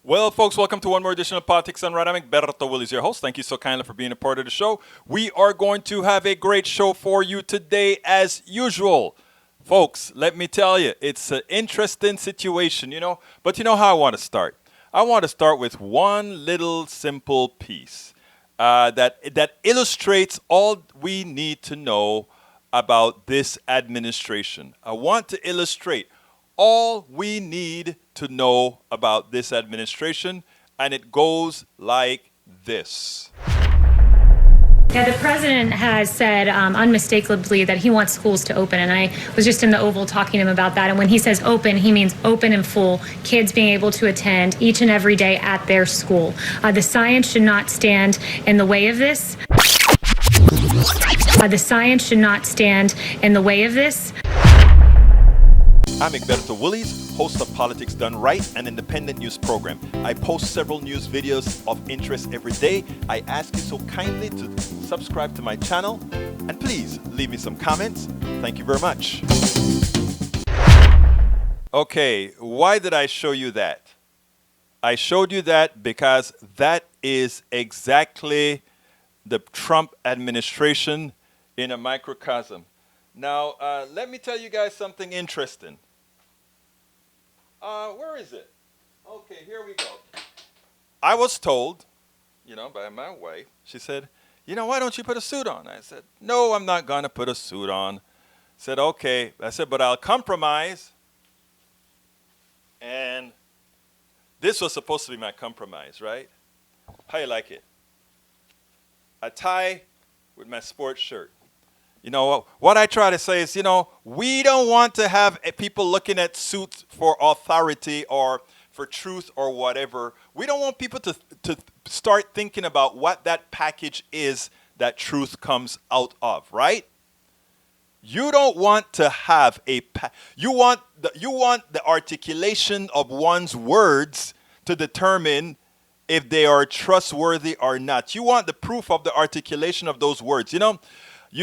Well, folks, welcome to one more edition of Politics Done Right. I'm Egberto Willies, your host. Thank you so kindly for being a part of the show. We are going to have a great show for you today, as usual. Folks, let me tell you, it's an interesting situation, But you know how I want to start? I want to start with one little simple piece that illustrates all we need to know about this administration. I want to illustrate all we need to know about this administration, and it goes like this. Yeah, the president has said unmistakably that he wants schools to open, and I was just in the Oval talking to him about that. And when he says open, he means open and full, kids being able to attend each and every day at their school. The science should not stand in the way of this. The science should not stand in the way of this. I'm Egberto Willies, host of Politics Done Right, an independent news program. I post several news videos of interest every day. I ask you so kindly to subscribe to my channel, and please leave me some comments. Thank you very much. Okay, why did I show you that? I showed you that because that is exactly the Trump administration in a microcosm. Now, let me tell you guys something interesting. Where is it? Okay, here we go. I was told, by my wife, she said, why don't you put a suit on? I said, no, I'm not going to put a suit on. Said, okay. I said, but I'll compromise. And this was supposed to be my compromise, right? How you like it? A tie with my sports shirt. What I try to say is, we don't want to have people looking at suits for authority or for truth or whatever. We don't want people to start thinking about what that package is that truth comes out of, right? You don't want to have you want the articulation of one's words to determine if they are trustworthy or not. You want the proof of the articulation of those words. You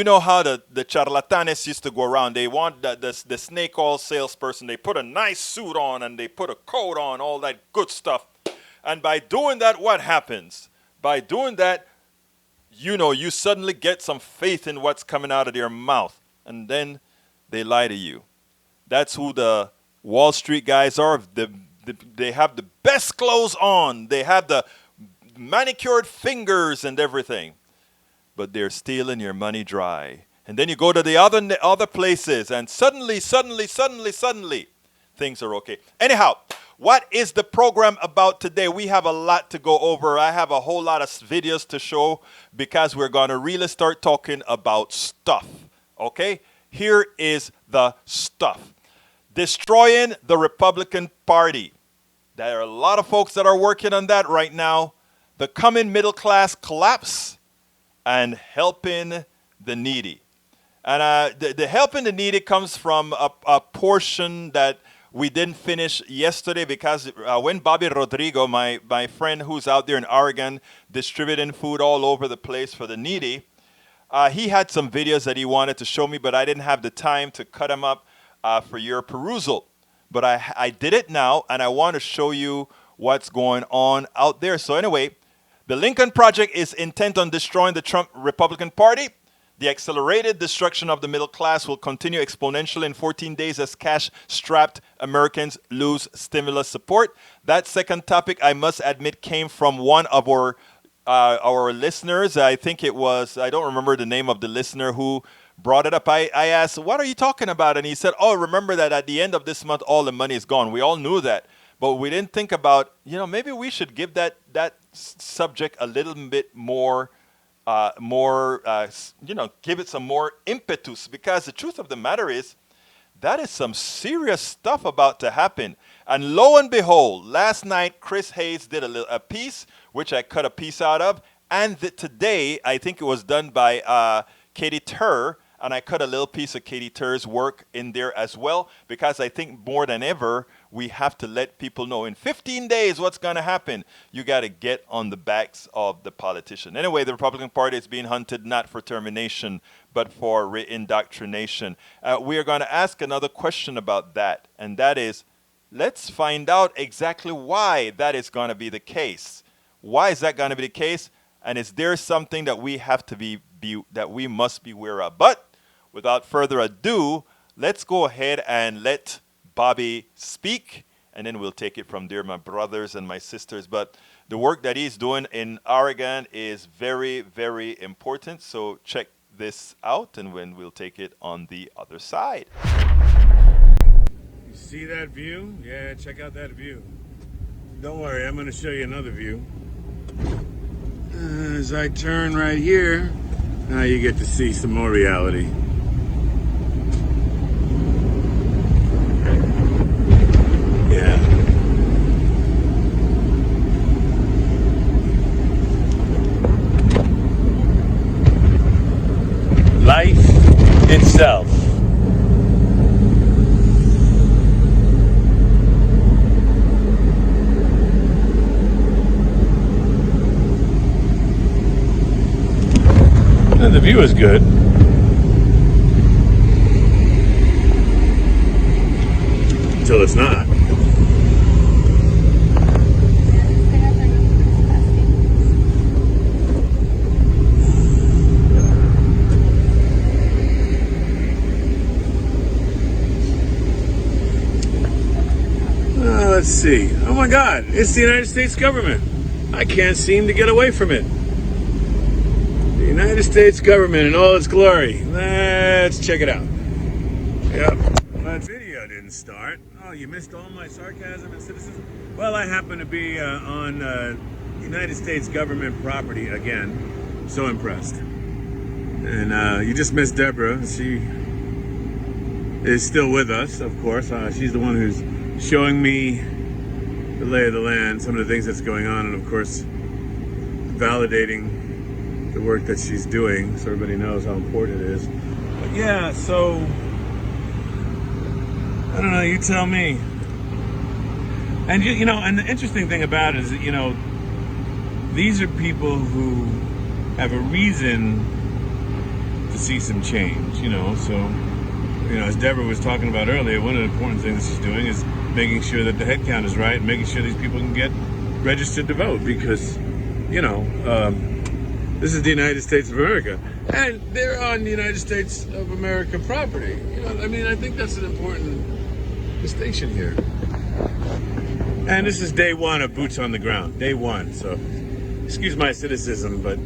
know how the charlatanes used to go around. They want the snake oil salesperson. They put a nice suit on and they put a coat on, all that good stuff. And by doing that, what happens? By doing that, you suddenly get some faith in what's coming out of their mouth. And then they lie to you. That's who the Wall Street guys are. They have the best clothes on. They have the manicured fingers and everything. But they're stealing your money dry. And then you go to the other places, and suddenly, things are okay. Anyhow, what is the program about today? We have a lot to go over. I have a whole lot of videos to show because we're going to really start talking about stuff. Okay? Here is the stuff. Destroying the Republican Party. There are a lot of folks that are working on that right now. The coming middle class collapse. And helping the needy. And the helping the needy comes from a portion that we didn't finish yesterday because when Bobby Rodrigo, my friend who's out there in Oregon distributing food all over the place for the needy, he had some videos that he wanted to show me, but I didn't have the time to cut them up for your perusal. But I did it now, and I want to show you what's going on out there. So anyway, the Lincoln Project is intent on destroying the Trump Republican Party. The accelerated destruction of the middle class will continue exponentially in 14 days as cash-strapped Americans lose stimulus support. That second topic, I must admit, came from one of our listeners. I think it was, I don't remember the name of the listener who brought it up. I asked, what are you talking about? And he said, remember that at the end of this month, all the money is gone. We all knew that. But we didn't think about, maybe we should give that subject a little bit more, give it some more impetus. Because the truth of the matter is, that is some serious stuff about to happen. And lo and behold, last night, Chris Hayes did a piece, which I cut a piece out of. And today, I think it was done by Katie Tur. And I cut a little piece of Katie Tur's work in there as well, because I think more than ever, we have to let people know in 15 days what's going to happen. You got to get on the backs of the politician. Anyway, the Republican Party is being hunted not for termination, but for reindoctrination. We are going to ask another question about that, and that is, Let's find out exactly why that is going to be the case. Why is that going to be the case? And is there something that we have to that we must be aware of? But without further ado, let's go ahead and let Bobby speak, and then we'll take it from there, my brothers and my sisters. But the work that he's doing in Oregon is very, very important. So check this out, and when we'll take it on the other side. You see that view? Yeah, check out that view. Don't worry, I'm going to show you another view. As I turn right here, now you get to see some more reality. Yeah. Life itself. The view is good. Until it's not. Let's see. Oh my God, it's the United States government. I can't seem to get away from it. The United States government in all its glory. Let's check it out. Yep. That video didn't start. Oh, you missed all my sarcasm and cynicism? Well, I happen to be on United States government property again. So impressed. And you just missed Deborah. She is still with us, of course. She's the one who's showing me the lay of the land, some of the things that's going on, and of course, validating the work that she's doing, so everybody knows how important it is. But yeah, so I don't know. You tell me. And you know, and the interesting thing about it is that these are people who have a reason to see some change. So as Deborah was talking about earlier, one of the important things she's doing is making sure that the head count is right and making sure these people can get registered to vote because this is the United States of America, and they're on the United States of America property. I think that's an important distinction here. And this is day one of boots on the ground, day one. So, excuse my cynicism, but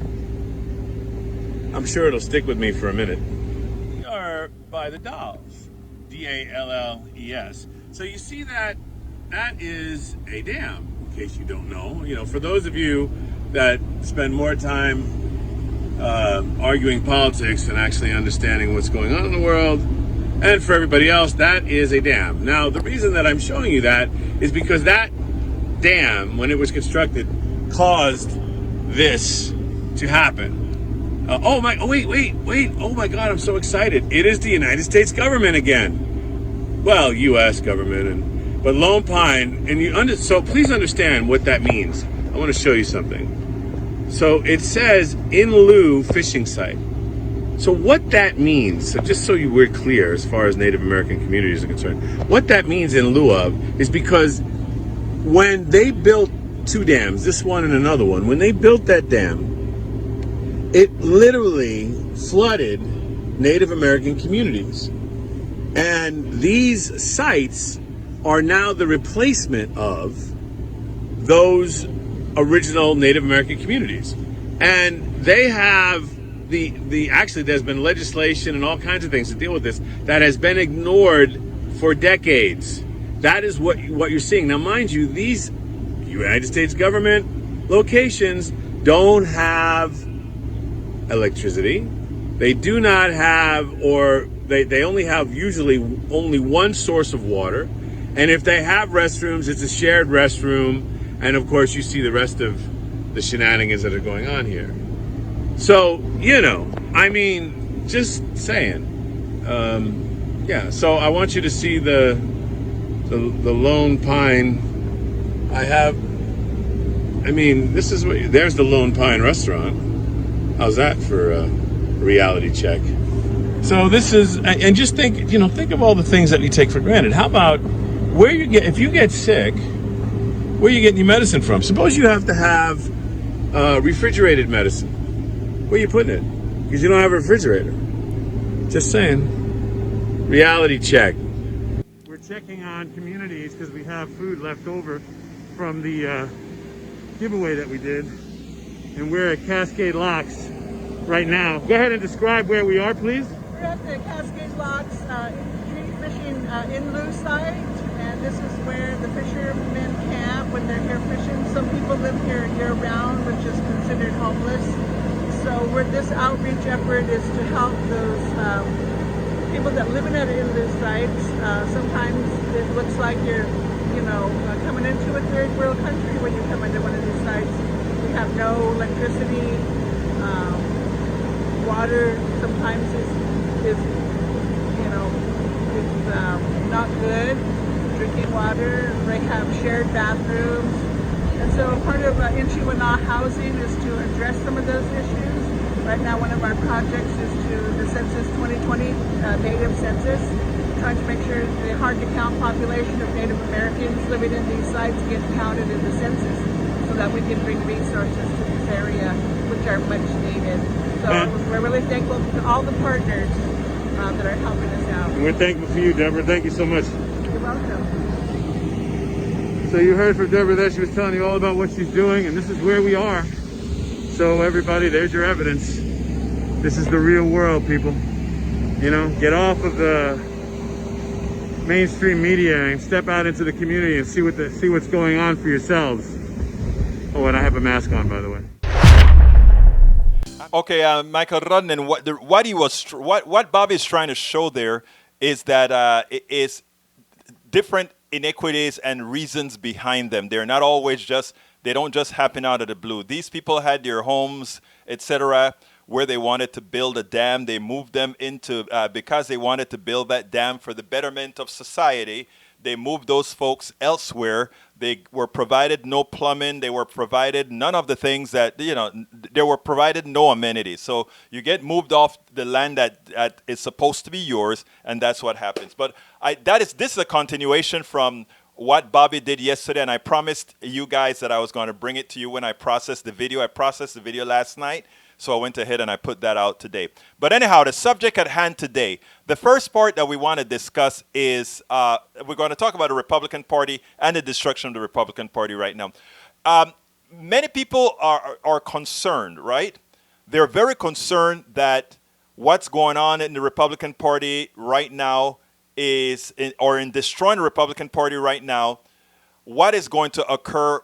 I'm sure it'll stick with me for a minute. We are by the Dalles, D-A-L-L-E-S. So you see that is a dam, in case you don't know. For those of you that spend more time arguing politics than actually understanding what's going on in the world, and for everybody else, that is a dam. Now, the reason that I'm showing you that is because that dam, when it was constructed, caused this to happen. Wait, oh my God, I'm so excited. It is the United States government again. Well, U.S. government, but Lone Pine, and so please understand what that means. I want to show you something. So it says in lieu fishing site. So what that means, so just so we're clear as far as Native American communities are concerned, what that means in lieu of is because when they built two dams, this one and another one, when they built that dam, it literally flooded Native American communities. And these sites are now the replacement of those original Native American communities. And they have actually there's been legislation and all kinds of things to deal with this that has been ignored for decades. That is what you're seeing. Now, mind you, these United States government locations don't have electricity. They do not have, or they only have usually only one source of water. And if they have restrooms, it's a shared restroom. And of course, you see the rest of the shenanigans that are going on here. So, just saying. So I want you to see the Lone Pine. There's the Lone Pine restaurant. How's that for a reality check? So this is, and just think of all the things that we take for granted. How about if you get sick, where are you getting your medicine from? Suppose you have to have refrigerated medicine. Where are you putting it? Because you don't have a refrigerator. Just saying. Reality check. We're checking on communities because we have food left over from the giveaway that we did. And we're at Cascade Locks right now. Go ahead and describe where we are, please. We're at the Cascade Locks treat fishing in-lieu site, and this is where the fishermen camp when they're here fishing. Some people live here year-round, which is considered homeless. So this outreach effort is to help those people that live in in-lieu sites. Sometimes it looks like you're, coming into a third world country when you come into one of these sites. We have no electricity. Water sometimes is not good. Drinking water. They have shared bathrooms. And so part of Inchiwana housing is to address some of those issues. Right now, one of our projects is to the Census 2020 Native Census, trying to make sure the hard-to-count population of Native Americans living in these sites get counted in the census so that we can bring resources to this area, which are much needed. So we're really thankful to all the partners that are helping us out. And we're thankful for you, Deborah. Thank you so much. You're welcome. So you heard from Deborah there. She was telling you all about what she's doing, and this is where we are. So everybody, there's your evidence. This is the real world, people. Get off of the mainstream media and step out into the community and see what's going on for yourselves. Oh, and I have a mask on, by the way. Okay, Michael Rudnan, what Bobby is trying to show there is that it is different inequities and reasons behind them. They're not always they don't just happen out of the blue. These people had their homes, etc., where they wanted to build a dam. They moved them into, because they wanted to build that dam for the betterment of society, they moved those folks elsewhere. They were provided no plumbing. They were provided none of the things that, they were provided no amenities. So you get moved off the land that is supposed to be yours, and that's what happens. But this is a continuation from what Bobby did yesterday, and I promised you guys that I was going to bring it to you when I processed the video. I processed the video last night, so I went ahead and I put that out today. But anyhow, the subject at hand today, the first part that we want to discuss is we're going to talk about the Republican Party and the destruction of the Republican Party right now. Many people are concerned, right? They're very concerned that what's going on in the Republican Party right now in destroying the Republican Party right now, what is going to occur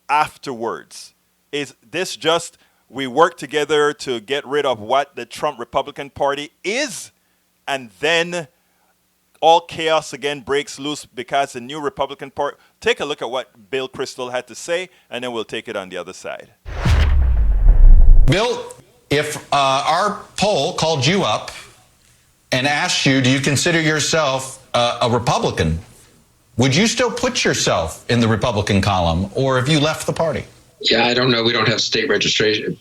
afterwards? Is this just we work together to get rid of what the Trump Republican Party is, and then all chaos again breaks loose because the new Republican Party? Take a look at what Bill Kristol had to say, and then we'll take it on the other side. Bill, if our poll called you up and asked you, do you consider yourself a Republican, would you still put yourself in the Republican column, or have you left the party? Yeah, I don't know. We don't have state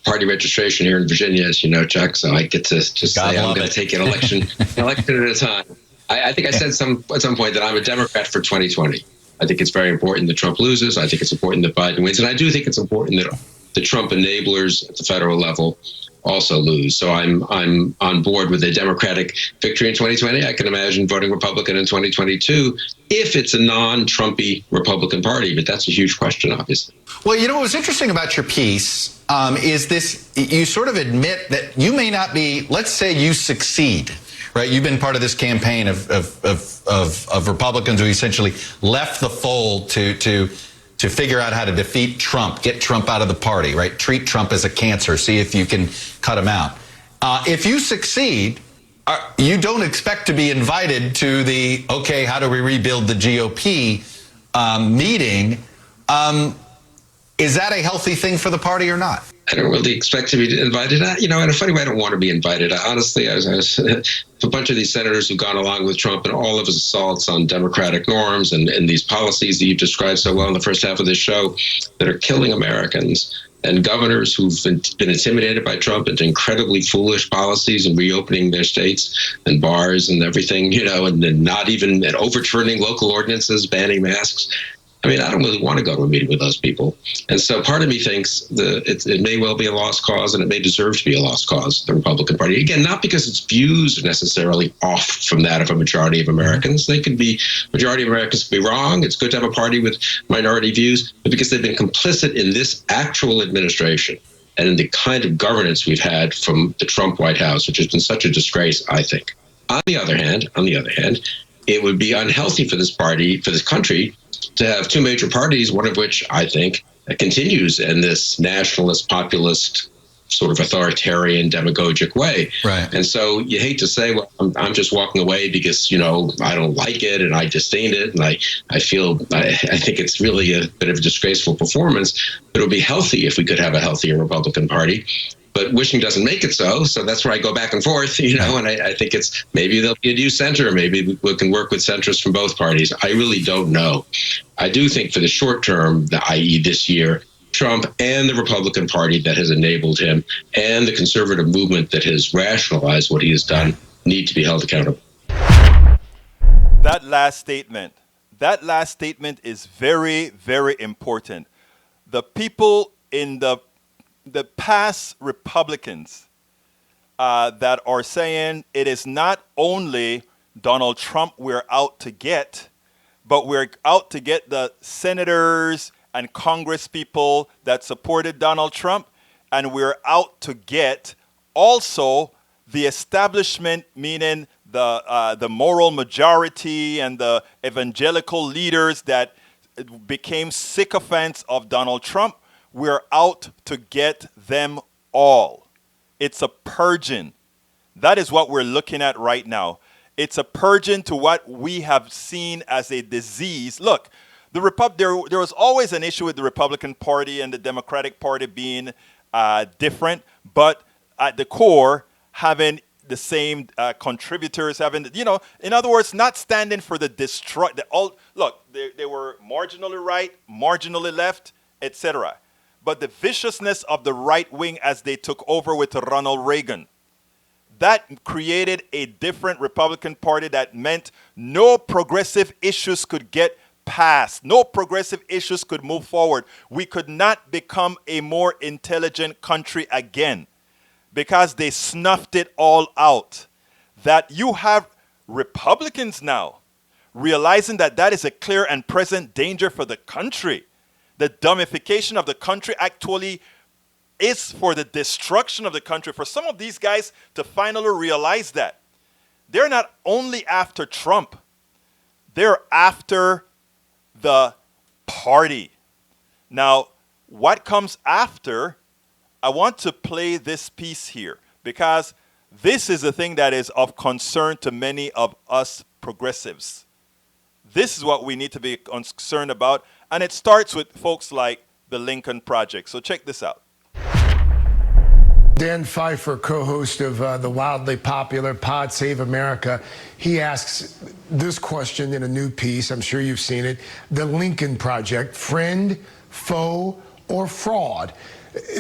party registration here in Virginia, as you know, Chuck. So I get to just say I'm going to take an election at a time. I think I said at some point that I'm a Democrat for 2020. I think it's very important that Trump loses. I think it's important that Biden wins. And I do think it's important that the Trump enablers at the federal level also lose. So I'm on board with a Democratic victory in 2020. I can imagine voting Republican in 2022 if it's a non-Trumpy Republican Party. But that's a huge question, obviously. Well, what was interesting about your piece is this: you sort of admit that you may not be. Let's say you succeed, right? You've been part of this campaign of Republicans who essentially left the fold to figure out how to defeat Trump, get Trump out of the party, right? Treat Trump as a cancer, see if you can cut him out. If you succeed, you don't expect to be invited to the, okay, how do we rebuild the GOP meeting. Is that a healthy thing for the party or not? I don't really expect to be invited. In a funny way, I don't want to be invited. Honestly, I was a bunch of these senators who've gone along with Trump and all of his assaults on democratic norms and these policies that you've described so well in the first half of this show that are killing Americans. and governors who've been intimidated by Trump into incredibly foolish policies and reopening their states and bars and everything, and then not even and overturning local ordinances, banning masks. I mean, I don't really want to go to a meeting with those people. And so part of me thinks it may well be a lost cause, and it may deserve to be a lost cause, the Republican Party. Again, not because its views are necessarily off from that of a majority of Americans. Majority of Americans could be wrong. It's good to have a party with minority views, but because they've been complicit in this actual administration and in the kind of governance we've had from the Trump White House, which has been such a disgrace, I think. On the other hand, it would be unhealthy for this party, for this country, to have two major parties, one of which I think continues in this nationalist, populist, sort of authoritarian, demagogic way. Right. And so you hate to say, well, I'm just walking away because, I don't like it and I disdain it. And I think it's really a bit of a disgraceful performance, but it would be healthy if we could have a healthier Republican Party. But wishing doesn't make it so. So that's where I go back and forth, and I think it's maybe there'll be a new center. Maybe we can work with centrists from both parties. I really don't know. I do think for the short term, i.e. this year, Trump and the Republican Party that has enabled him and the conservative movement that has rationalized what he has done need to be held accountable. That last statement is very, very important. The people in the past Republicans that are saying it is not only Donald Trump we're out to get, but we're out to get the senators and Congress people that supported Donald Trump, and we're out to get also the establishment, meaning the moral majority and the evangelical leaders that became sycophants of Donald Trump. We're out to get them all. It's a purging. That is what we're looking at right now. It's a purging to what we have seen as a disease. Look, there was always an issue with the Republican Party and the Democratic Party being different, but at the core, having the same contributors, in other words, not standing for the look, they were marginally right, marginally left, etc. But the viciousness of the right wing as they took over with Ronald Reagan, that created a different Republican Party that meant no progressive issues could get passed. No progressive issues could move forward. We could not become a more intelligent country again because they snuffed it all out. That you have Republicans now realizing that that is a clear and present danger for the country. The dumbification of the country actually is for the destruction of the country. For some of these guys to finally realize that they're not only after Trump, they're after the party. Now, what comes after, I want to play this piece here because this is a thing that is of concern to many of us progressives. This is what we need to be concerned about. And it starts with folks like the Lincoln Project. So check this out. Dan Pfeiffer, co-host of the wildly popular Pod Save America, he asks this question in a new piece. I'm sure you've seen it. The Lincoln Project, friend, foe, or fraud?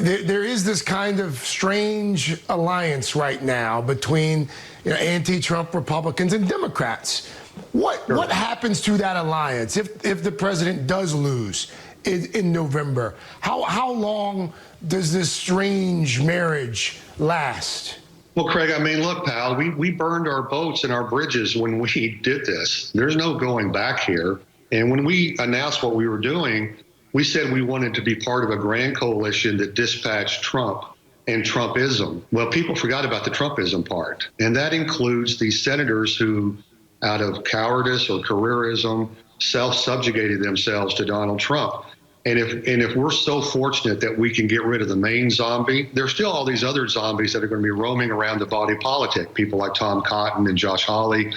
There is this kind of strange alliance right now between anti-Trump Republicans and Democrats. What happens to that alliance if the president does lose in November? How long does this strange marriage last? Well, Craig, I mean, look, pal, we burned our boats and our bridges when we did this. There's no going back here. And when we announced what we were doing, we said we wanted to be part of a grand coalition that dispatched Trump and Trumpism. Well, people forgot about the Trumpism part. And that includes these senators who, out of cowardice or careerism, self-subjugated themselves to Donald Trump. And if we're so fortunate that we can get rid of the main zombie, there's still all these other zombies that are going to be roaming around the body politic, people like Tom Cotton and Josh Hawley,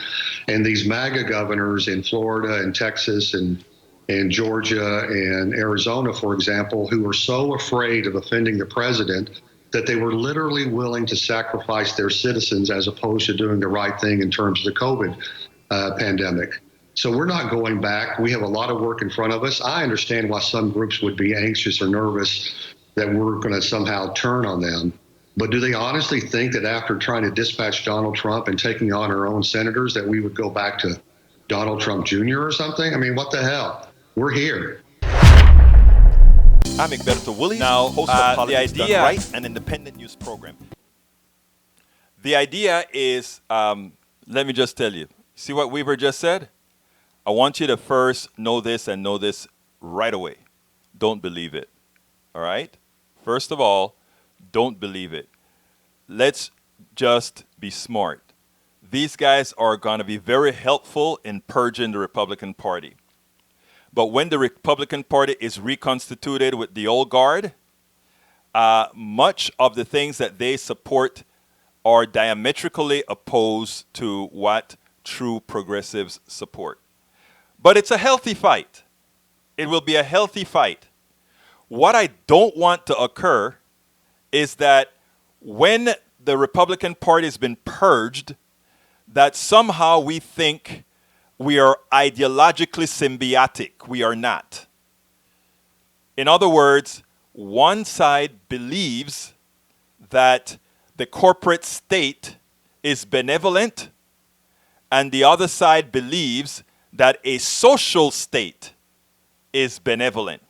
and these MAGA governors in Florida and Texas and Georgia and Arizona, for example, who are so afraid of offending the president that they were literally willing to sacrifice their citizens as opposed to doing the right thing in terms of the COVID pandemic. So we're not going back. We have a lot of work in front of us. I understand why some groups would be anxious or nervous that we're going to somehow turn on them. But do they honestly think that after trying to dispatch Donald Trump and taking on our own senators, that we would go back to Donald Trump Jr. or something? I mean, what the hell? We're here. I'm Egberto Willies, now host of Politics Done Right, an independent news program. The idea is, let me just tell you, see what Weaver just said? I want you to first know this and know this right away. Don't believe it, all right? First of all, don't believe it. Let's just be smart. These guys are going to be very helpful in purging the Republican Party. But when the Republican Party is reconstituted with the old guard, much of the things that they support are diametrically opposed to what true progressives support. But it's a healthy fight. It will be a healthy fight. What I don't want to occur is that when the Republican Party has been purged, that somehow we think we are ideologically symbiotic. We are not. In other words, one side believes that the corporate state is benevolent, and the other side believes that a social state is benevolent.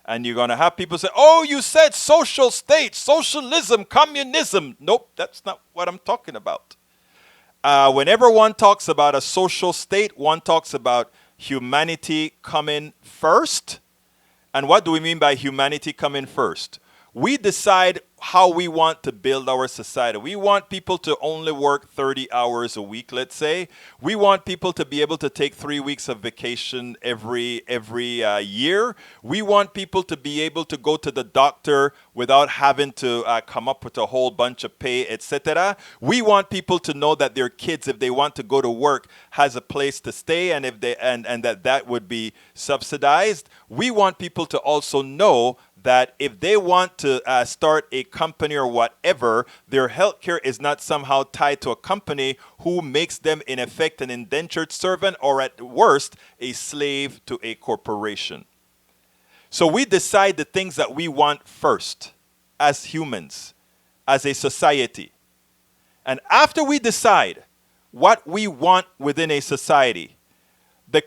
And you're going to have people say, oh, you said social state, socialism, communism. Nope, that's not what I'm talking about. Whenever one talks about a social state, one talks about humanity coming first. And what do we mean by humanity coming first? We decide how we want to build our society. We want people to only work 30 hours a week, let's say. We want people to be able to take 3 weeks of vacation every year. We want people to be able to go to the doctor without having to come up with a whole bunch of pay, etc. We want people to know that their kids, if they want to go to work, has a place to stay, and if they and that would be subsidized. We want people to also know that if they want to start a company or whatever, their healthcare is not somehow tied to a company who makes them, in effect, an indentured servant or, at worst, a slave to a corporation. So we decide the things that we want first as humans, as a society. And after we decide what we want within a society, the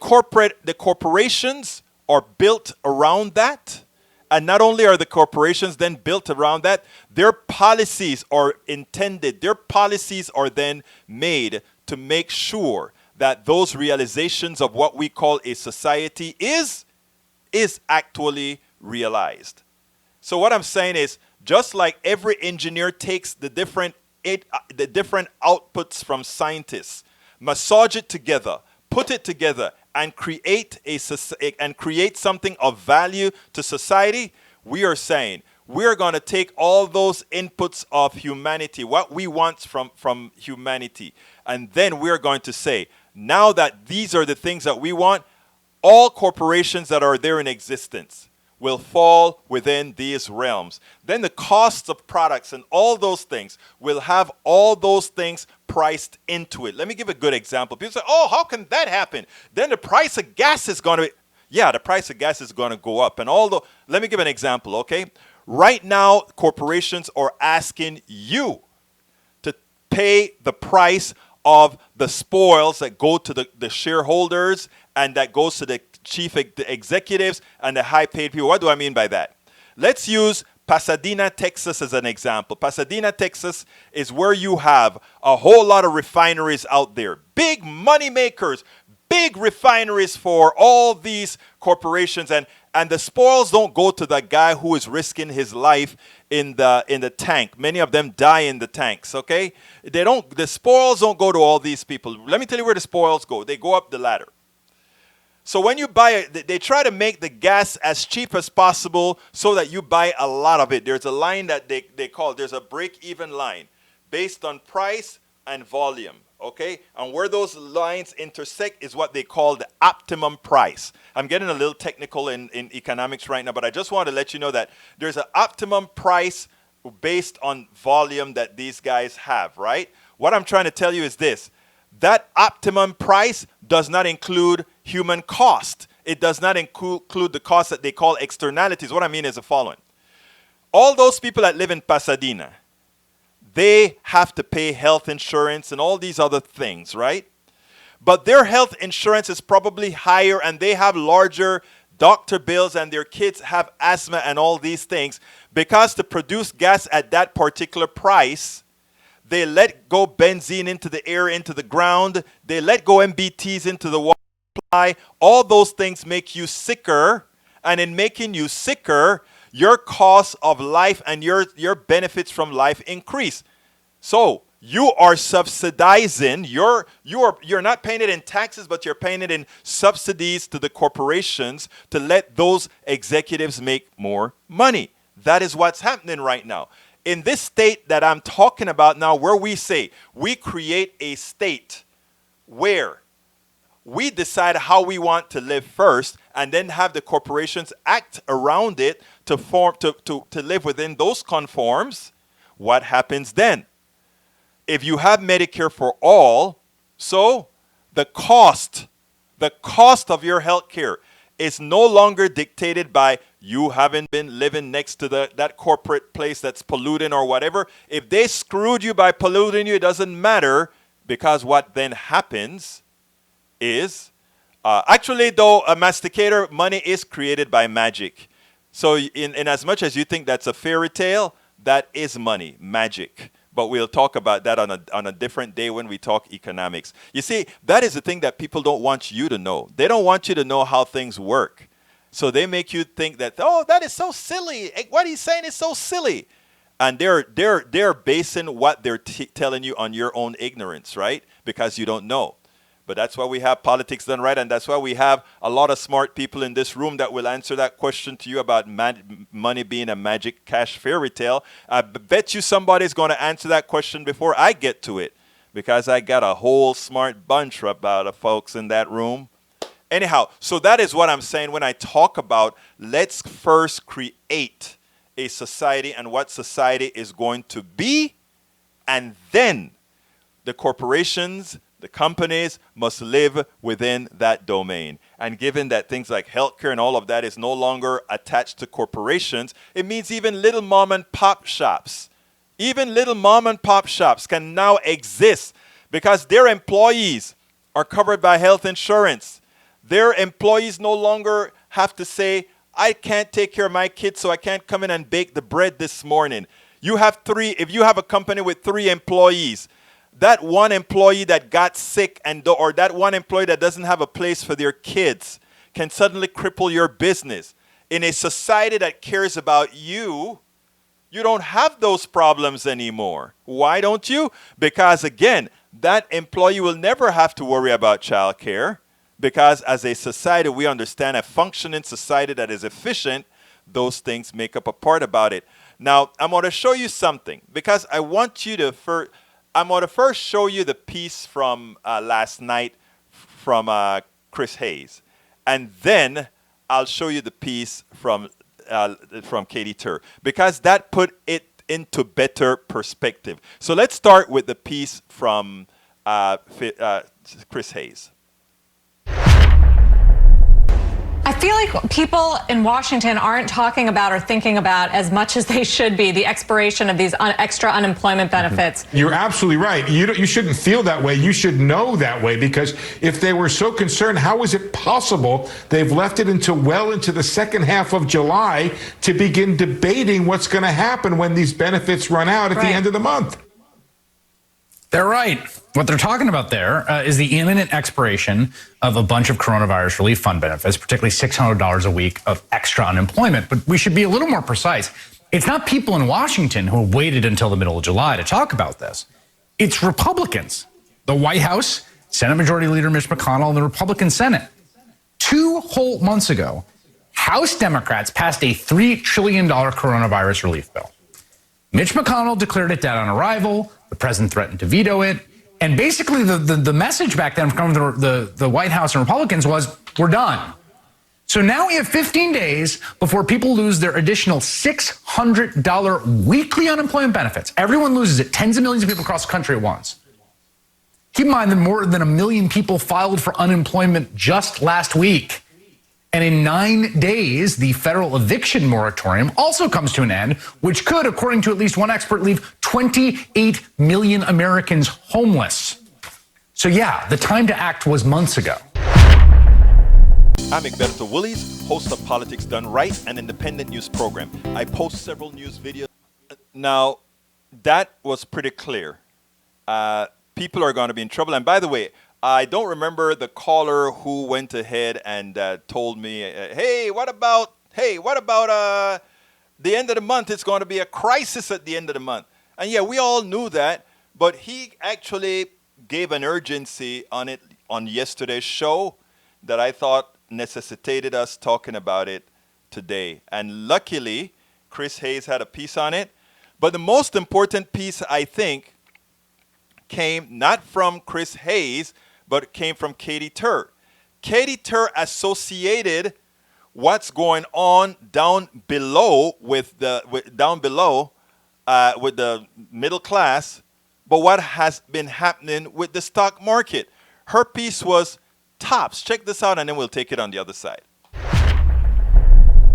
corporations are built around that. And not only are the corporations then built around that, their policies are intended, their policies are then made to make sure that those realizations of what we call a society is actually realized. So what I'm saying is, just like every engineer takes the different outputs from scientists, massage it together, put it together, and create something of value to society, we are saying we are going to take all those inputs of humanity, what we want from humanity, and then we're going to say, now that these are the things that we want, all corporations that are there in existence will fall within these realms. Then the costs of products and all those things will have all those things priced into it. Let me give a good example. People say, oh, how can that happen? Then the price of gas is going to, the price of gas is going to go up. And let me give an example, okay? Right now, corporations are asking you to pay the price of the spoils that go to the shareholders and that goes to the chief executives and the high-paid people. What do I mean by that? Let's use Pasadena, Texas as an example. Pasadena, Texas is where you have a whole lot of refineries out there. Big money makers, big refineries for all these corporations. And the spoils don't go to the guy who is risking his life in the tank. Many of them die in the tanks, okay? The spoils don't go to all these people. Let me tell you where the spoils go. They go up the ladder. So when you buy it, they try to make the gas as cheap as possible so that you buy a lot of it. There's a line that they call, there's a break-even line based on price and volume, okay? And where those lines intersect is what they call the optimum price. I'm getting a little technical in economics right now, but I just want to let you know that there's an optimum price based on volume that these guys have, right? What I'm trying to tell you is this. That optimum price does not include human cost. It does not include the cost that they call externalities. What I mean is the following. All those people that live in Pasadena, they have to pay health insurance and all these other things, right? But their health insurance is probably higher and they have larger doctor bills and their kids have asthma and all these things because to produce gas at that particular price, they let go benzene into the air, into the ground. They let go MBTs into the water supply. All those things make you sicker. And in making you sicker, your cost of life and your benefits from life increase. So you are subsidizing. You're not paying it in taxes, but you're paying it in subsidies to the corporations to let those executives make more money. That is what's happening right now. In this state that I'm talking about now, where we say we create a state where we decide how we want to live first and then have the corporations act around it to live within those conforms, what happens then? If you have Medicare for all, so the cost of your health care is no longer dictated by you haven't been living next to that corporate place that's polluting or whatever. If they screwed you by polluting you, it doesn't matter, because what then happens is, actually though, a masticator, money is created by magic. So in as much as you think that's a fairy tale, that is money, magic. But we'll talk about that on a different day when we talk economics. You see, that is the thing that people don't want you to know. They don't want you to know how things work. So they make you think that, oh, that is so silly. What he's saying is so silly. And they're basing what they're telling you on your own ignorance, right? Because you don't know. But that's why we have politics done right, and that's why we have a lot of smart people in this room that will answer that question to you about money being a magic cash fairy tale. I bet you somebody's going to answer that question before I get to it, because I got a whole smart bunch about folks in that room. Anyhow, so that is what I'm saying when I talk about let's first create a society and what society is going to be, and then the corporations, the companies must live within that domain. And given that things like healthcare and all of that is no longer attached to corporations, it means even little mom and pop shops, can now exist because their employees are covered by health insurance. Their employees no longer have to say, I can't take care of my kids, so I can't come in and bake the bread this morning. If you have a company with 3 employees, that one employee that got sick or that one employee that doesn't have a place for their kids can suddenly cripple your business. In a society that cares about you, you don't have those problems anymore. Why don't you? Because again, that employee will never have to worry about childcare, because as a society, we understand a functioning society that is efficient, those things make up a part about it. Now, I'm going to show you something, because I want you to I'm going to first show you the piece from last night from Chris Hayes. And then I'll show you the piece from Katie Tur, because that put it into better perspective. So let's start with the piece from Chris Hayes. I feel like people in Washington aren't talking about or thinking about as much as they should be the expiration of these extra unemployment benefits. You're absolutely right. You shouldn't feel that way. You should know that way, because if they were so concerned, how is it possible they've left it until well into the second half of July to begin debating what's going to happen when these benefits run out at the end of the month? They're right. What they're talking about there is the imminent expiration of a bunch of coronavirus relief fund benefits, particularly $600 a week of extra unemployment. But we should be a little more precise. It's not people in Washington who waited until the middle of July to talk about this. It's Republicans, the White House, Senate Majority Leader Mitch McConnell, and the Republican Senate. 2 whole months ago, House Democrats passed a $3 trillion coronavirus relief bill. Mitch McConnell declared it dead on arrival. The president threatened to veto it. And basically the message back then from the White House and Republicans was, we're done. So now we have 15 days before people lose their additional $600 weekly unemployment benefits. Everyone loses it. Tens of millions of people across the country at once. Keep in mind that more than 1 million people filed for unemployment just last week. And in 9 days, the federal eviction moratorium also comes to an end, which could, according to at least one expert, leave 28 million Americans homeless. So yeah, the time to act was months ago. I'm Egberto Willies, host of Politics Done Right, an independent news program. I post several news videos. Now, that was pretty clear. People are going to be in trouble. And by the way, I don't remember the caller who went ahead and told me, hey, what about the end of the month? It's going to be a crisis at the end of the month. And yeah, we all knew that, but he actually gave an urgency on it on yesterday's show that I thought necessitated us talking about it today. And luckily, Chris Hayes had a piece on it. But the most important piece, I think, came not from Chris Hayes, but it came from Katie Tur. Katie Tur associated what's going on down below with the middle class, but what has been happening with the stock market. Her piece was tops. Check this out, and then we'll take it on the other side.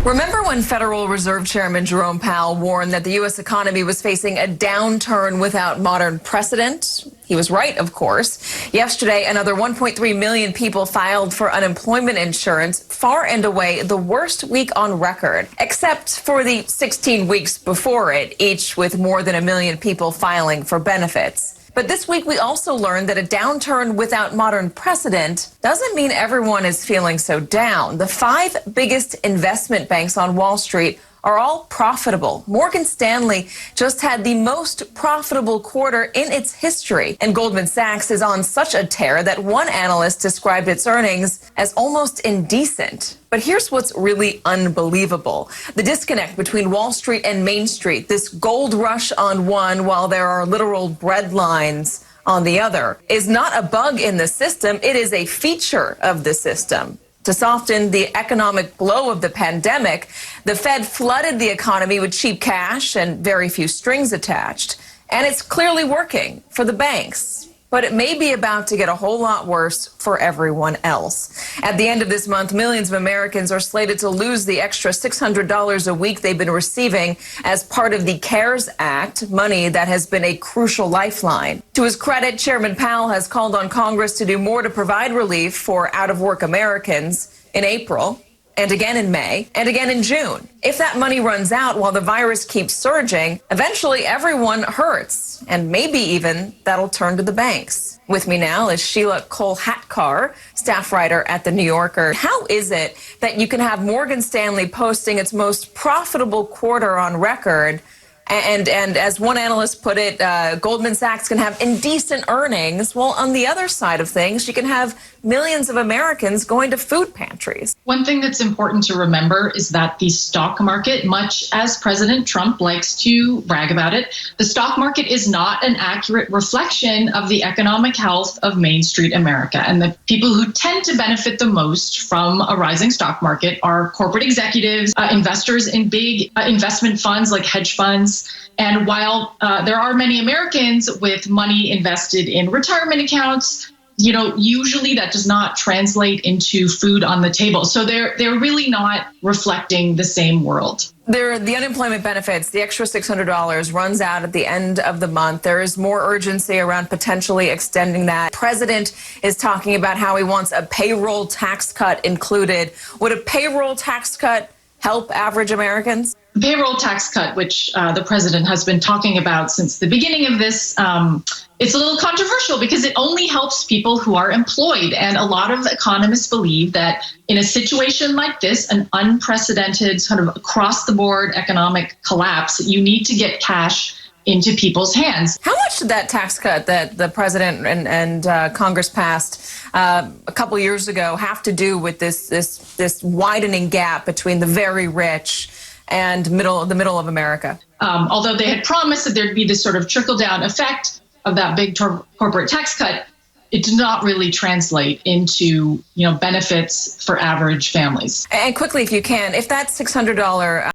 Remember when Federal Reserve Chairman Jerome Powell warned that the U.S. economy was facing a downturn without modern precedent? He was right, of course. Yesterday, another 1.3 million people filed for unemployment insurance, far and away the worst week on record, except for the 16 weeks before it, each with more than 1 million people filing for benefits. But this week, we also learned that a downturn without modern precedent doesn't mean everyone is feeling so down. The 5 biggest investment banks on Wall Street are all profitable. Morgan Stanley just had the most profitable quarter in its history. And Goldman Sachs is on such a tear that one analyst described its earnings as almost indecent. But here's what's really unbelievable. The disconnect between Wall Street and Main Street, this gold rush on one while there are literal bread lines on the other, is not a bug in the system. It is a feature of the system. To soften the economic blow of the pandemic, the Fed flooded the economy with cheap cash and very few strings attached. And it's clearly working for the banks. But it may be about to get a whole lot worse for everyone else. At the end of this month, millions of Americans are slated to lose the extra $600 a week they've been receiving as part of the CARES Act, money that has been a crucial lifeline. To his credit, Chairman Powell has called on Congress to do more to provide relief for out-of-work Americans in April, and again in May, and again in June. If that money runs out while the virus keeps surging, eventually everyone hurts, and maybe even that'll turn to the banks. With me now is Sheila Cole-Hatkar, staff writer at The New Yorker. How is it that you can have Morgan Stanley posting its most profitable quarter on record, and as one analyst put it, Goldman Sachs can have indecent earnings, while on the other side of things, you can have millions of Americans going to food pantries? One thing that's important to remember is that the stock market, much as President Trump likes to brag about it, the stock market is not an accurate reflection of the economic health of Main Street America. And the people who tend to benefit the most from a rising stock market are corporate executives, investors in big investment funds like hedge funds. And while there are many Americans with money invested in retirement accounts, usually that does not translate into food on the table. So they're really not reflecting the same world. The unemployment benefits, the extra $600 runs out at the end of the month. There is more urgency around potentially extending that. The president is talking about how he wants a payroll tax cut included. Would a payroll tax cut help average Americans? The payroll tax cut, which the president has been talking about since the beginning of this, it's a little controversial because it only helps people who are employed. And a lot of economists believe that in a situation like this, an unprecedented sort of across the board economic collapse, you need to get cash into people's hands. How much did that tax cut that the president and Congress passed a couple years ago have to do with this widening gap between the very rich and the middle of America? Although they had promised that there'd be this sort of trickle-down effect of that big corporate tax cut, it did not really translate into benefits for average families. And quickly, if you can, if that $600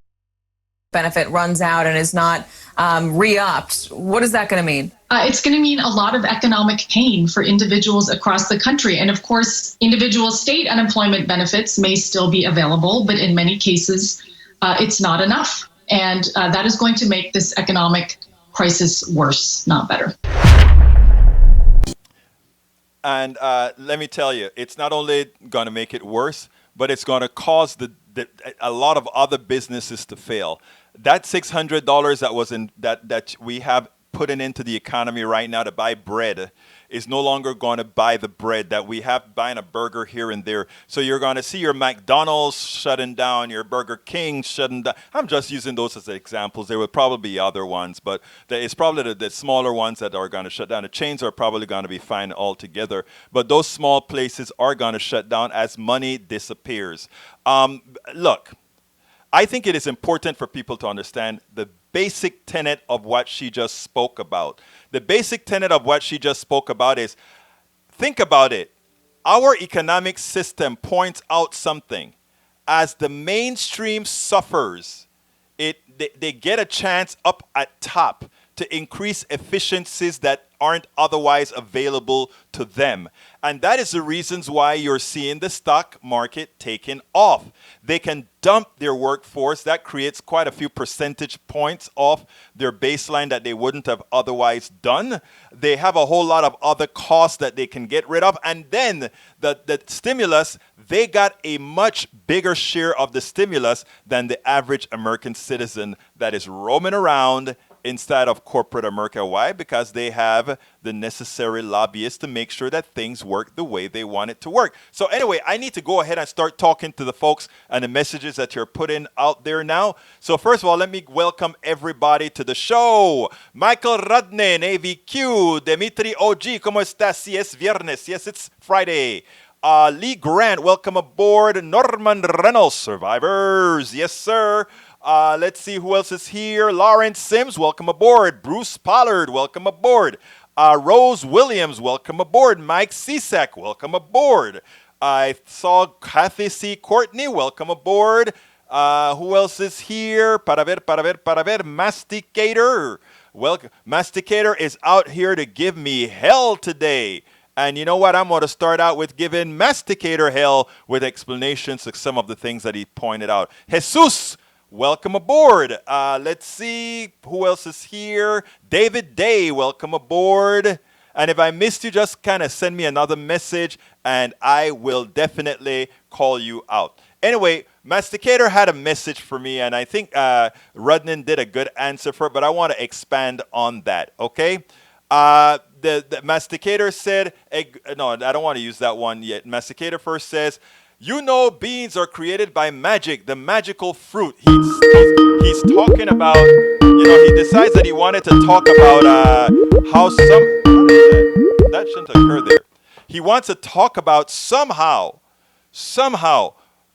benefit runs out and is not re-upped. What is that going to mean? It's going to mean a lot of economic pain for individuals across the country. And of course, individual state unemployment benefits may still be available, but in many cases, it's not enough. And that is going to make this economic crisis worse, not better. And let me tell you, it's not only going to make it worse, but it's going to cause a lot of other businesses to fail. That $600 that was in that we have putting into the economy right now to buy bread is no longer going to buy the bread that we have buying a burger here and there. So you're going to see your McDonald's shutting down, your Burger King shutting down. I'm just using those as examples. There will probably be other ones, but it's probably the smaller ones that are going to shut down. The chains are probably going to be fine altogether, but those small places are going to shut down as money disappears. Look, I think it is important for people to understand the basic tenet of what she just spoke about. The basic tenet of what she just spoke about is, think about it. Our economic system points out something. As the mainstream suffers, they get a chance up at top to increase efficiencies that aren't otherwise available to them. And that is the reasons why you're seeing the stock market taking off. They can dump their workforce. That creates quite a few percentage points off their baseline that they wouldn't have otherwise done. They have a whole lot of other costs that they can get rid of. And then the stimulus, they got a much bigger share of the stimulus than the average American citizen that is roaming around inside of corporate America. Why? Because they have the necessary lobbyists to make sure that things work the way they want it to work. So anyway, I need to go ahead and start talking to the folks and the messages that you're putting out there now. So first of all, let me welcome everybody to the show. Michael Radnen, AVQ, Dimitri OG, ¿cómo estás? Si es viernes. Yes, it's Friday. Lee Grant, welcome aboard. Norman Reynolds, Survivors. Yes, sir. Let's see who else is here. Lawrence Sims, welcome aboard. Bruce Pollard, welcome aboard. Rose Williams, welcome aboard. Mike Cisak, welcome aboard. I saw Kathy C. Courtney, welcome aboard. Who else is here? Para ver. Masticator. Welcome. Masticator is out here to give me hell today. And you know what? I'm going to start out with giving Masticator hell with explanations to some of the things that he pointed out. Jesus, welcome aboard. Let's see who else is here. David Day, welcome aboard. And if I missed you, just kind of send me another message and I will definitely call you out. Anyway, Masticator had a message for me, and I think Rudnan did a good answer for it, but I want to expand on that, okay? The Masticator said, no, I don't want to use that one yet. Masticator first says, you know beans are created by magic, the magical fruit. He's talking about, he decides that he wanted to talk about how that shouldn't occur there. He wants to talk about somehow,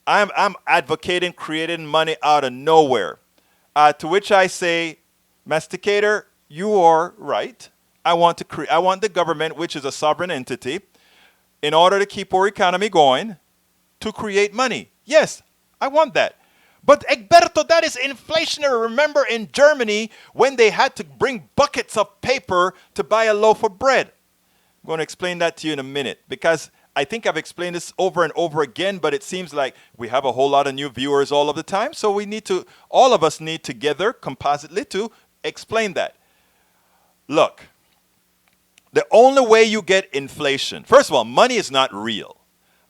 I'm advocating creating money out of nowhere. To which I say, Masticator, you are right. I want the government, which is a sovereign entity, in order to keep our economy going, to create money. Yes, I want that. But Egberto, that is inflationary. Remember in Germany when they had to bring buckets of paper to buy a loaf of bread. I'm going to explain that to you in a minute because I think I've explained this over and over again, but it seems like we have a whole lot of new viewers all of the time. So all of us need together, compositely, to explain that. Look, the only way you get inflation, first of all, money is not real.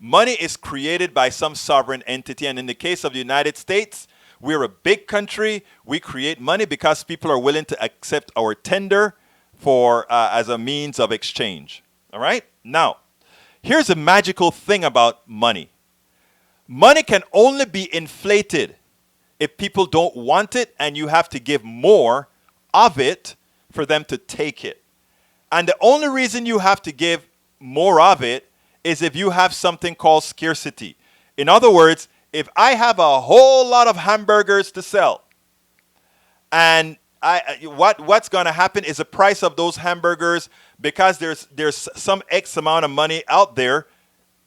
Money is created by some sovereign entity. And in the case of the United States, we're a big country. We create money because people are willing to accept our tender as a means of exchange. All right? Now, here's a magical thing about money. Money can only be inflated if people don't want it and you have to give more of it for them to take it. And the only reason you have to give more of it is if you have something called scarcity. In other words, if I have a whole lot of hamburgers to sell, and what's going to happen is the price of those hamburgers, because there's some X amount of money out there,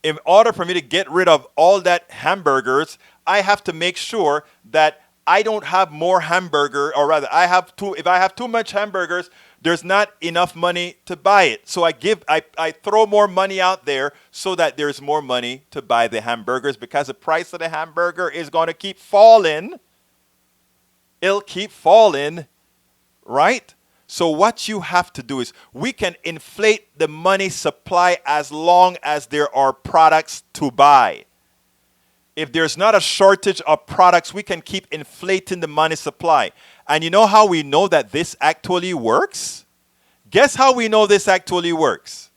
in order for me to get rid of all that hamburgers, I have to make sure that I don't have more hamburger, or rather, if I have too much hamburgers, there's not enough money to buy it. So I throw more money out there so that there's more money to buy the hamburgers, because the price of the hamburger is going to keep falling. It'll keep falling, right? So what you have to do is, we can inflate the money supply as long as there are products to buy. If there's not a shortage of products, we can keep inflating the money supply. And you know how we know that this actually works? Guess how we know this actually works?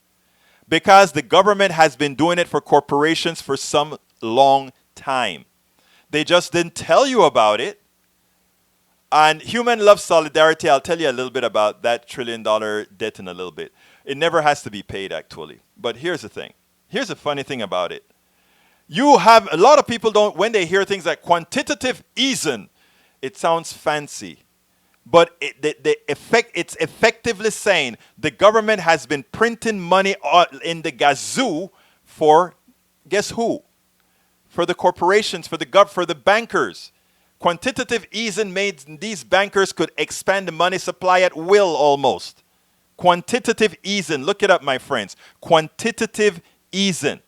Because the government has been doing it for corporations for some long time. They just didn't tell you about it. And human love solidarity, I'll tell you a little bit about that $1 trillion debt in a little bit. It never has to be paid, actually. But here's the thing. Here's the funny thing about it. You have a lot of people when they hear things like quantitative easing, it sounds fancy. But it's effectively saying the government has been printing money in the gazoo for, guess who? For the corporations, for the bankers. Quantitative easing made these bankers could expand the money supply at will almost. Quantitative easing. Look it up, my friends. Quantitative easing.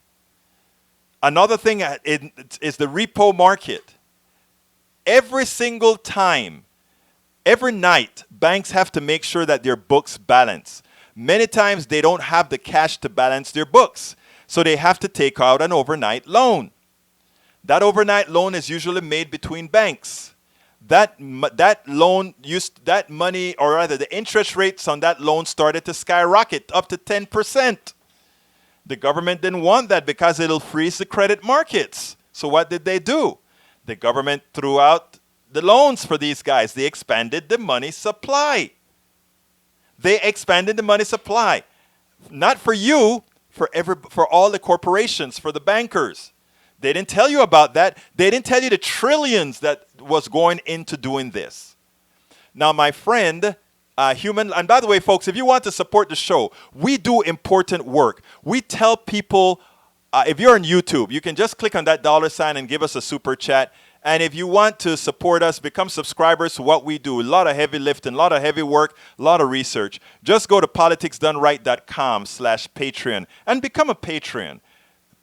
Another thing is the repo market. Every single time, every night, banks have to make sure that their books balance. Many times they don't have the cash to balance their books, so they have to take out an overnight loan. That overnight loan is usually made between banks. That money, or rather the interest rates on that loan started to skyrocket up to 10%. The government didn't want that because it'll freeze the credit markets. So what did they do? The government threw out the loans for these guys. They expanded the money supply. They expanded the money supply. Not for you, for all the corporations, for the bankers. They didn't tell you about that. They didn't tell you the trillions that was going into doing this. Now, my friend, and by the way, folks, if you want to support the show, we do important work. We tell people, if you're on YouTube, you can just click on that $sign and give us a super chat. And if you want to support us, become subscribers to what we do. A lot of heavy lifting, a lot of heavy work, a lot of research. Just go to politicsdoneright.com/Patreon and become a Patreon.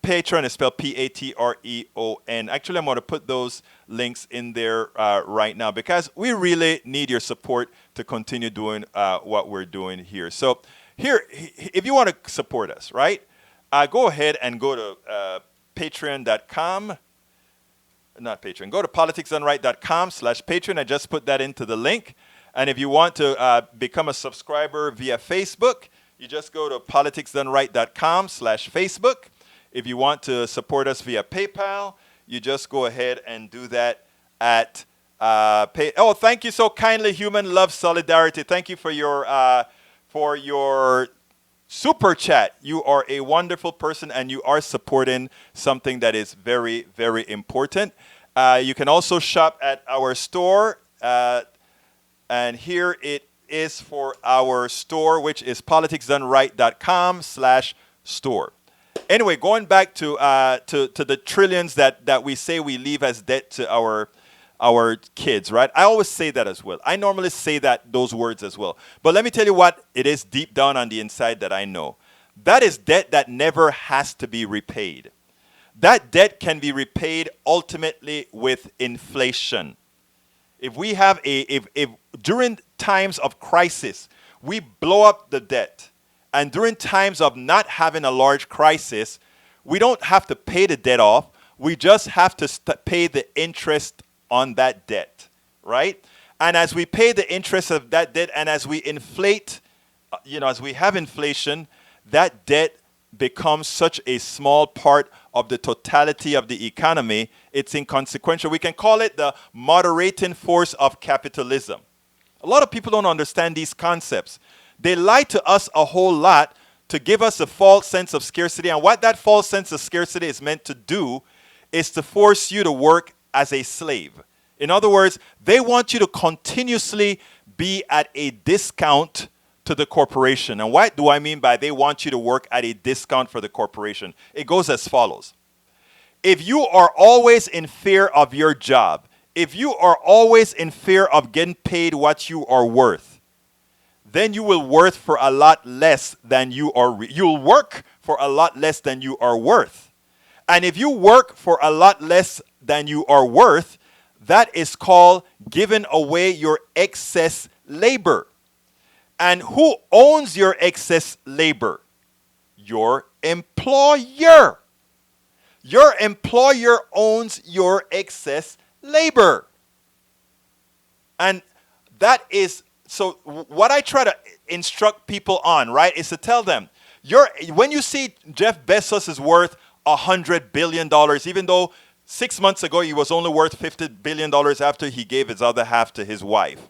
Patreon is spelled Patreon. Actually, I'm going to put those links in there right now, because we really need your support to continue doing what we're doing here. So here, if you want to support us, right, go ahead and go to patreon.com. Not Patreon. Go to politicsdoneright.com/Patreon. I just put that into the link. And if you want to become a subscriber via Facebook, you just go to politicsdoneright.com/Facebook. If you want to support us via PayPal, you just go ahead and do that at Oh, thank you so kindly, Human Love Solidarity. Thank you for your super chat. You are a wonderful person, and you are supporting something that is very, very important. You can also shop at our store, and here it is for our store, which is politicsdoneright.com/store. Anyway, going back to the trillions that we say we leave as debt to our kids, right? I always say that as well. I normally say those words as well. But let me tell you what it is deep down on the inside that I know. That is debt that never has to be repaid. That debt can be repaid ultimately with inflation. If during times of crisis, we blow up the debt, and during times of not having a large crisis, we don't have to pay the debt off. We just have to pay the interest on that debt, right? And as we pay the interest of that debt, and as we inflate, as we have inflation, that debt becomes such a small part of the totality of the economy, it's inconsequential. We can call it the moderating force of capitalism. A lot of people don't understand these concepts. They lie to us a whole lot to give us a false sense of scarcity. And what that false sense of scarcity is meant to do is to force you to work as a slave. In other words, they want you to continuously be at a discount to the corporation. And what do I mean by they want you to work at a discount for the corporation? It goes as follows. If you are always in fear of your job, if you are always in fear of getting paid what you are worth, then you will worth for a lot less than you are. You'll work for a lot less than you are worth. And if you work for a lot less than you are worth, that is called giving away your excess labor. And who owns your excess labor? Your employer. Your employer owns your excess labor. And that is, so what I try to instruct people on, right, is to tell them, when you see Jeff Bezos is worth $100 billion, even though 6 months ago he was only worth $50 billion after he gave his other half to his wife,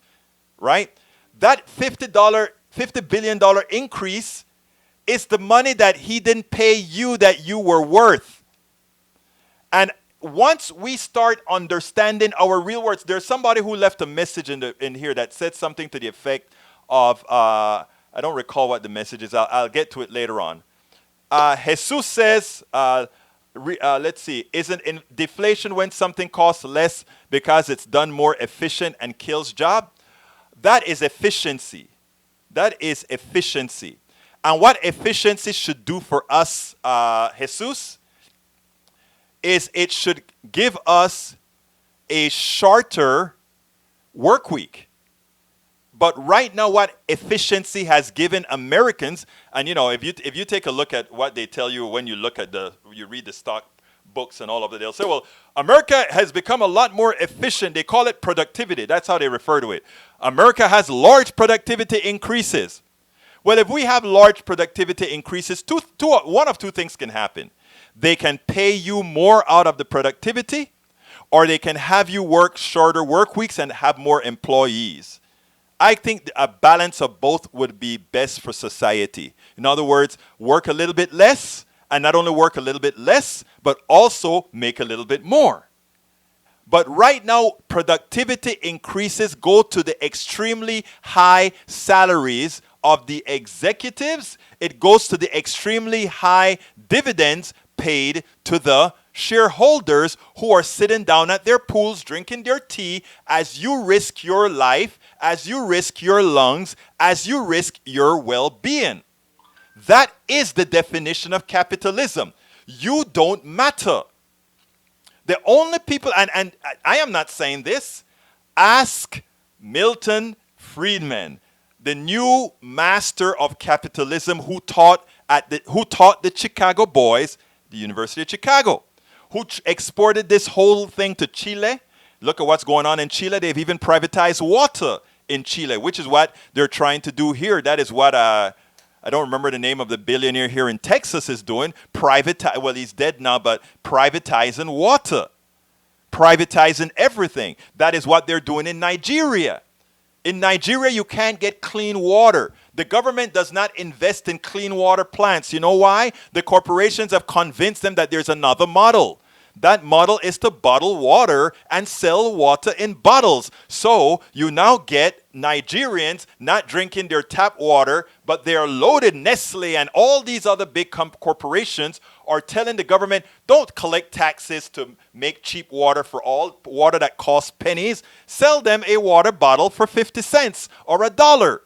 right? That $50 billion increase is the money that he didn't pay you that you were worth. And once we start understanding our real worth, there's somebody who left a message in here that said something to the effect of, I don't recall what the message is. I'll get to it later on. Jesus says, let's see, isn't deflation when something costs less because it's done more efficient and kills job? That is efficiency. That is efficiency. And what efficiency should do for us, Jesus, is it should give us a shorter work week. But right now, what efficiency has given Americans, and if you take a look at what they tell you when you look at you read the stock books and all of that, they'll say, well, America has become a lot more efficient. They call it productivity. That's how they refer to it. America has large productivity increases. Well, if we have large productivity increases, one of two things can happen. They can pay you more out of the productivity, or they can have you work shorter work weeks and have more employees. I think a balance of both would be best for society. In other words, work a little bit less, and not only work a little bit less, but also make a little bit more. But right now, productivity increases go to the extremely high salaries of the executives. It goes to the extremely high dividends paid to the shareholders who are sitting down at their pools drinking their tea as you risk your life, as you risk your lungs, as you risk your well-being. That is the definition of capitalism. You don't matter. The only people, and I am not saying this, ask Milton Friedman, the new master of capitalism who taught the Chicago boys, the University of Chicago, who exported this whole thing to Chile. Look at what's going on in Chile. They've even privatized water in Chile, which is what they're trying to do here. That is what I don't remember the name of the billionaire here in Texas is doing. Well, he's dead now, but privatizing water, privatizing everything. That is what they're doing in Nigeria. In Nigeria, you can't get clean water. The government does not invest in clean water plants. You know why? The corporations have convinced them that there's another model. That model is to bottle water and sell water in bottles. So you now get Nigerians not drinking their tap water, but they are loaded. Nestle and all these other big corporations are telling the government, don't collect taxes to make cheap water for all water that costs pennies. Sell them a water bottle for 50 cents or $1.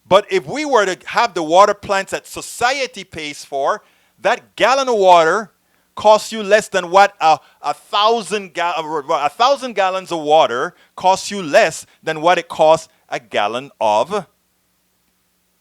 But if we were to have the water plants that society pays for, that gallon of water costs you less than what a thousand gallons of water costs you less than what it costs a gallon of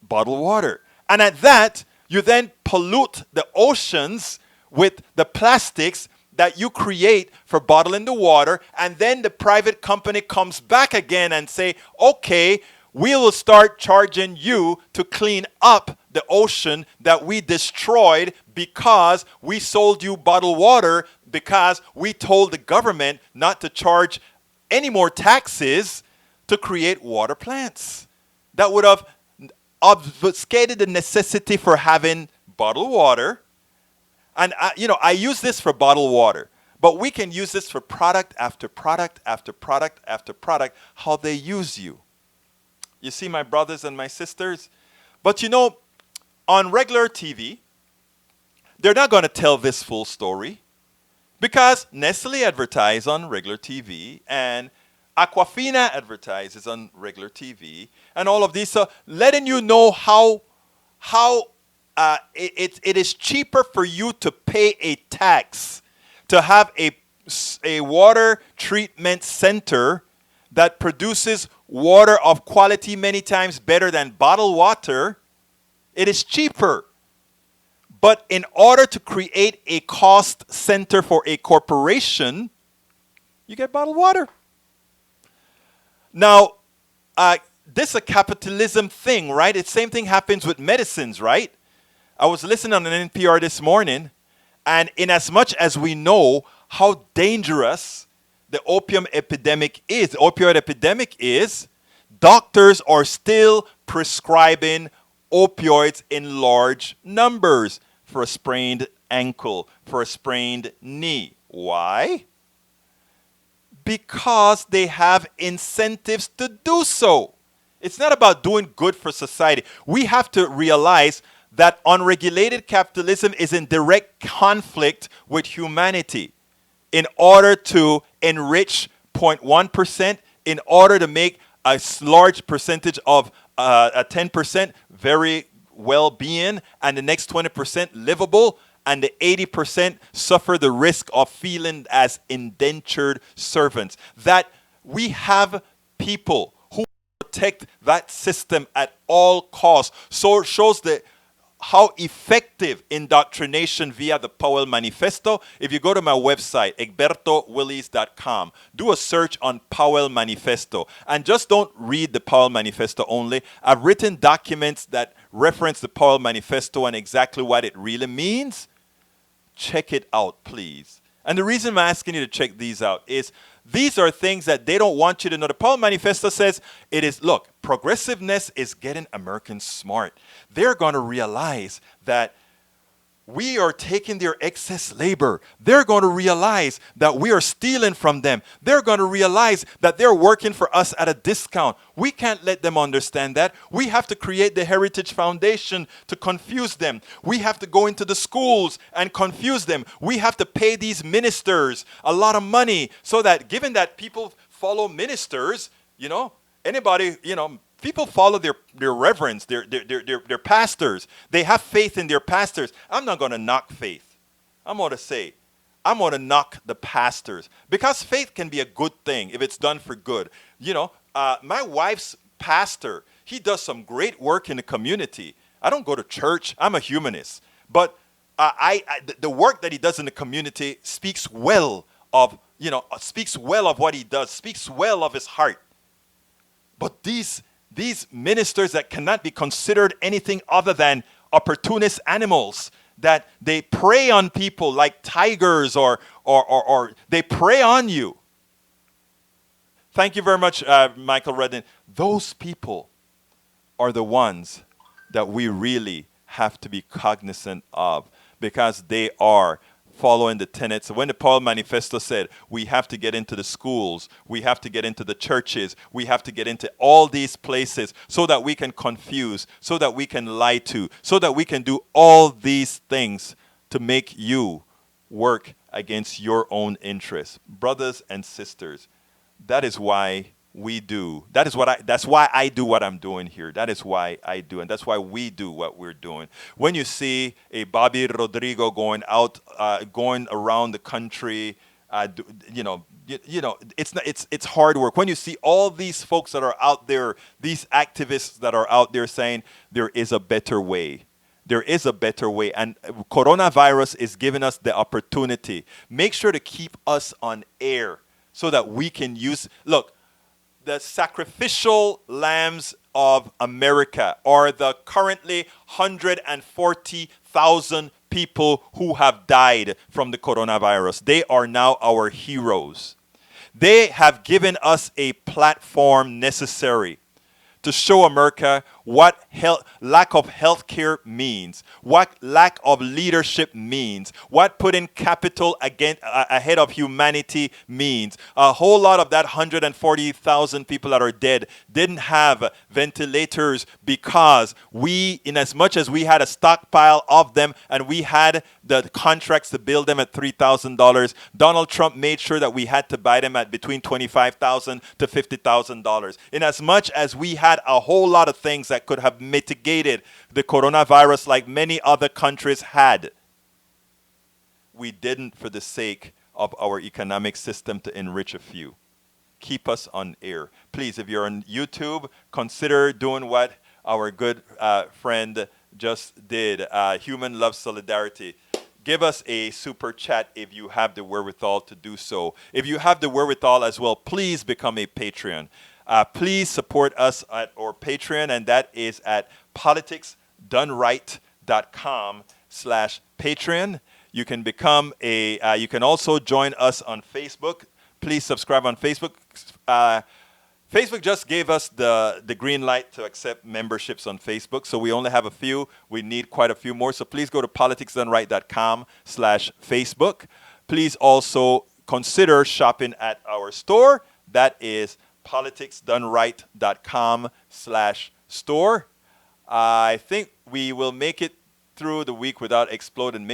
bottled water. And at that, you then pollute the oceans with the plastics that you create for bottling the water, and then the private company comes back again and say, okay, we will start charging you to clean up the ocean that we destroyed because we sold you bottled water because we told the government not to charge any more taxes to create water plants. That would have obfuscated the necessity for having bottled water. And I use this for bottled water, but we can use this for product after product after product after product, how they use you. You see, my brothers and my sisters? But on regular TV, they're not going to tell this full story. Because Nestle advertises on regular TV and Aquafina advertises on regular TV and all of these. So letting you know how it is cheaper for you to pay a tax to have a water treatment center that produces water of quality many times better than bottled water. It is cheaper. But in order to create a cost center for a corporation, you get bottled water. Now, this is a capitalism thing, right? The same thing happens with medicines, right? I was listening on an NPR this morning, and in as much as we know how dangerous the opioid epidemic is, doctors are still prescribing opioids in large numbers for a sprained ankle, for a sprained knee. Why? Because they have incentives to do so. It's not about doing good for society. We have to realize that unregulated capitalism is in direct conflict with humanity. In order to enrich 0.1%, in order to make a large percentage of a 10% very well-being and the next 20% livable, and the 80% suffer the risk of feeling as indentured servants. That we have people who protect that system at all costs. So it shows how effective indoctrination via the Powell Manifesto. If you go to my website, egbertowillies.com, do a search on Powell Manifesto. And just don't read the Powell Manifesto only. I've written documents that reference the Powell Manifesto and exactly what it really means. Check it out, please. And the reason I'm asking you to check these out is these are things that they don't want you to know. The Powell Manifesto says look, progressiveness is getting Americans smart. They're going to realize that we are taking their excess labor. They're going to realize that we are stealing from them. They're going to realize that they're working for us at a discount. We can't let them understand that. We have to create the Heritage Foundation to confuse them. We have to go into the schools and confuse them. We have to pay these ministers a lot of money so that, given that people follow ministers, anybody, people follow their reverends, their pastors. They have faith in their pastors. I'm not going to knock faith. I'm going to knock the pastors. Because faith can be a good thing if it's done for good. My wife's pastor, he does some great work in the community. I don't go to church. I'm a humanist. But the work that he does in the community speaks well of what he does, speaks well of his heart. But these ministers that cannot be considered anything other than opportunist animals, that they prey on people like tigers or they prey on you. Thank you very much, Michael Redden. Those people are the ones that we really have to be cognizant of because they are following the tenets. When the Powell Manifesto said we have to get into the schools, we have to get into the churches, we have to get into all these places so that we can confuse, so that we can lie to, so that we can do all these things to make you work against your own interests. Brothers and sisters, that is why we do. That's why I do what I'm doing here. That is why I do, and that's why we do what we're doing. When you see a Bobby Rodrigo going around the country, it's hard work. When you see all these folks that are out there, these activists that are out there saying there is a better way. There is a better way, and coronavirus is giving us the opportunity. Make sure to keep us on air so that we can look. The sacrificial lambs of America are the currently 140,000 people who have died from the coronavirus. They are now our heroes. They have given us a platform necessary to show America what lack of health care means, what lack of leadership means, what putting capital ahead of humanity means. A whole lot of that 140,000 people that are dead didn't have ventilators because we, in as much as we had a stockpile of them and we had the contracts to build them at $3,000, Donald Trump made sure that we had to buy them at between $25,000 to $50,000. In as much as we had a whole lot of things that could have mitigated the coronavirus like many other countries had, we didn't for the sake of our economic system to enrich a few. Keep us on air. Please, if you're on YouTube, consider doing what our good friend just did. Human Love Solidarity. Give us a super chat if you have the wherewithal to do so. If you have the wherewithal as well, please become a Patreon. Please support us at our Patreon, and that is at politicsdoneright.com/Patreon. You can become you can also join us on Facebook. Please subscribe on Facebook. Facebook just gave us the green light to accept memberships on Facebook, so we only have a few. We need quite a few more, so please go to politicsdoneright.com/Facebook. Please also consider shopping at our store. That is politicsdoneright.com/store. I think we will make it through the week without exploding.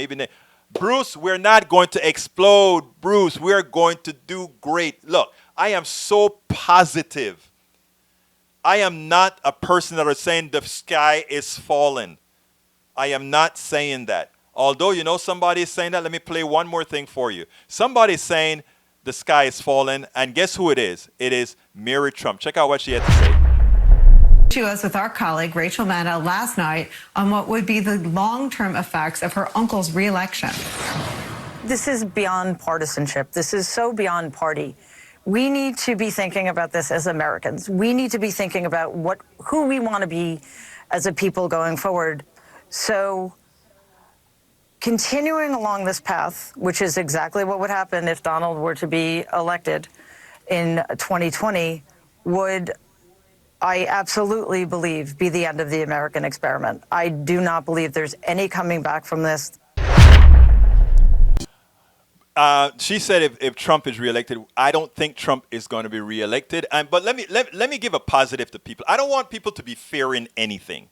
Bruce, we're not going to explode. Bruce, we're going to do great. Look, I am so positive. I am not a person that is saying the sky is falling. I am not saying that. Although, you know, somebody is saying that. Let me play one more thing for you. Somebody is saying the sky is falling, and guess who it is? It is Mary Trump. Check out what she had to say. To us with our colleague Rachel Maddow last night on what would be the long-term effects of her uncle's re-election. This is beyond partisanship. This is so beyond party. We need to be thinking about this as Americans. We need to be thinking about who we want to be as a people going forward. So continuing along this path, which is exactly what would happen if Donald were to be elected in 2020, would, I absolutely believe, be the end of the American experiment. I do not believe there's any coming back from this. She said if Trump is reelected, I don't think Trump is going to be reelected. But let me give a positive to people. I don't want people to be fearing anything.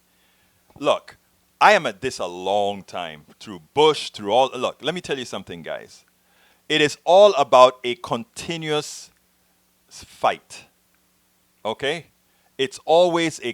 Look, I am at this a long time, through Bush, through all. Look, let me tell you something, guys. It is all about a continuous fight. Okay? It's always a...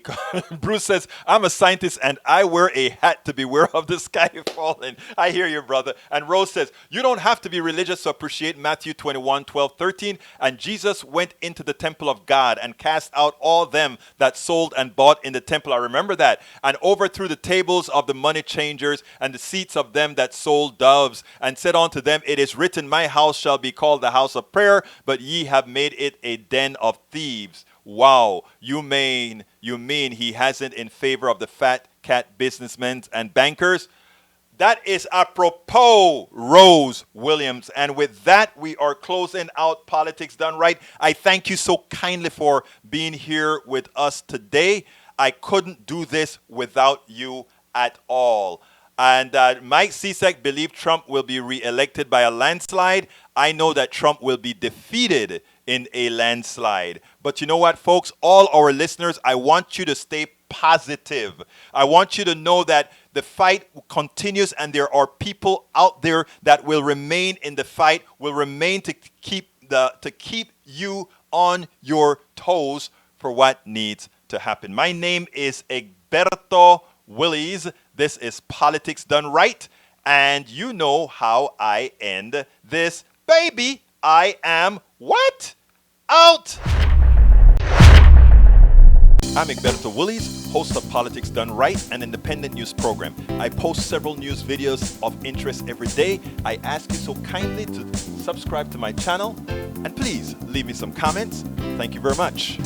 Bruce says, I'm a scientist and I wear a hat to beware of the sky falling. I hear you, brother. And Rose says, you don't have to be religious to appreciate Matthew 21:12-13. And Jesus went into the temple of God and cast out all them that sold and bought in the temple. I remember that. And overthrew the tables of the money changers and the seats of them that sold doves, and said unto them, it is written, my house shall be called the house of prayer, but ye have made it a den of thieves. Wow, you mean he hasn't in favor of the fat cat businessmen and bankers? That is apropos, Rose Williams. And with that, we are closing out Politics Done Right. I thank you so kindly for being here with us today. I couldn't do this without you at all. And Mike Cicek believed Trump will be reelected by a landslide. I know that Trump will be defeated in a landslide. But you know what, folks? All our listeners, I want you to stay positive. I want you to know that the fight continues and there are people out there that will remain in the fight, will remain to keep you on your toes for what needs to happen. My name is Egberto Willies. This is Politics Done Right. And you know how I end this. Baby, I am what? Out! I'm Egberto Willies, host of Politics Done Right, an independent news program. I post several news videos of interest every day. I ask you so kindly to subscribe to my channel, and please leave me some comments. Thank you very much.